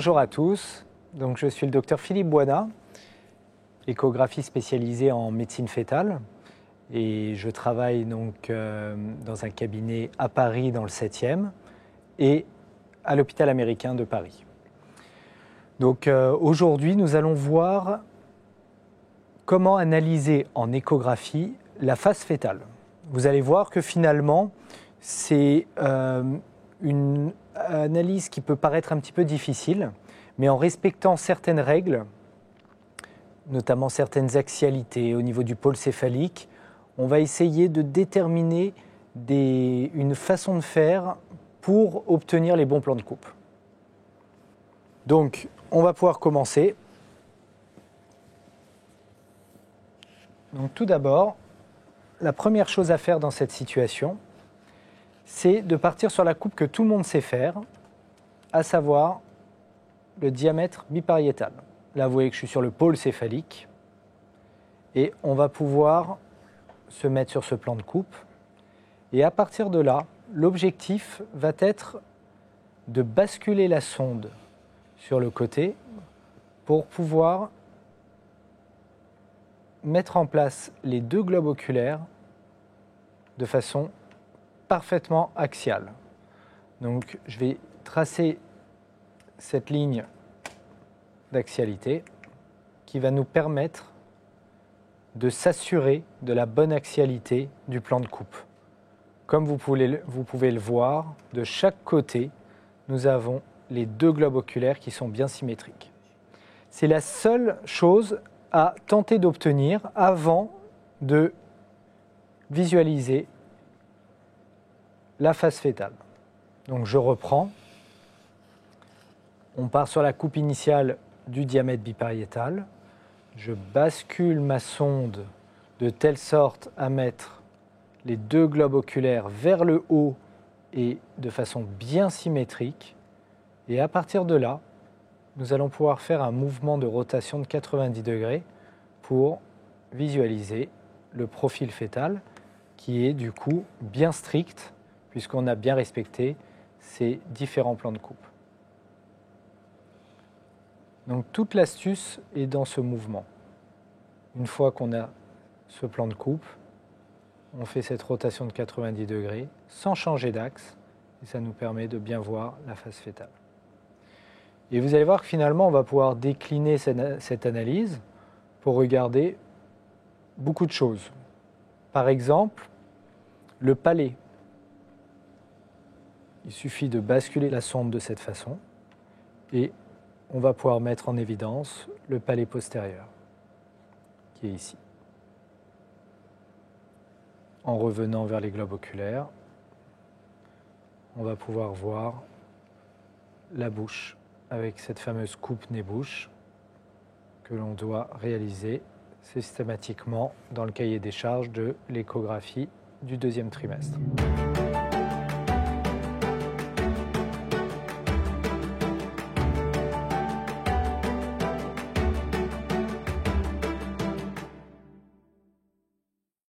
Bonjour à tous, donc, je suis le docteur Philippe Boina, échographie spécialisée en médecine fœtale et je travaille donc dans un cabinet à Paris dans le 7e et à l'hôpital américain de Paris. Donc aujourd'hui nous allons voir comment analyser en échographie la phase fœtale. Vous allez voir que finalement c'est une analyse qui peut paraître un petit peu difficile, mais en respectant certaines règles, notamment certaines axialités au niveau du pôle céphalique, on va essayer de déterminer une façon de faire pour obtenir les bons plans de coupe. Donc, on va pouvoir commencer. Donc, tout d'abord, la première chose à faire dans cette situation, c'est de partir sur la coupe que tout le monde sait faire, à savoir le diamètre bipariétal. Là, vous voyez que je suis sur le pôle céphalique et on va pouvoir se mettre sur ce plan de coupe. Et à partir de là, l'objectif va être de basculer la sonde sur le côté pour pouvoir mettre en place les deux globes oculaires de façon parfaitement axiale. Donc, je vais tracer cette ligne d'axialité qui va nous permettre de s'assurer de la bonne axialité du plan de coupe. Comme vous pouvez le voir, de chaque côté, nous avons les deux globes oculaires qui sont bien symétriques. C'est la seule chose à tenter d'obtenir avant de visualiser la phase fœtale. Donc je reprends. On part sur la coupe initiale du diamètre bipariétal. Je bascule ma sonde de telle sorte à mettre les deux globes oculaires vers le haut et de façon bien symétrique. Et à partir de là, nous allons pouvoir faire un mouvement de rotation de 90 degrés pour visualiser le profil fœtal qui est du coup bien strict puisqu'on a bien respecté ces différents plans de coupe. Donc toute l'astuce est dans ce mouvement. Une fois qu'on a ce plan de coupe, on fait cette rotation de 90 degrés sans changer d'axe et ça nous permet de bien voir la phase fœtale. Et vous allez voir que finalement on va pouvoir décliner cette analyse pour regarder beaucoup de choses. Par exemple, le palais. Il suffit de basculer la sonde de cette façon et on va pouvoir mettre en évidence le palais postérieur qui est ici. En revenant vers les globes oculaires, on va pouvoir voir la bouche avec cette fameuse coupe nez-bouche que l'on doit réaliser systématiquement dans le cahier des charges de l'échographie du 2e trimestre.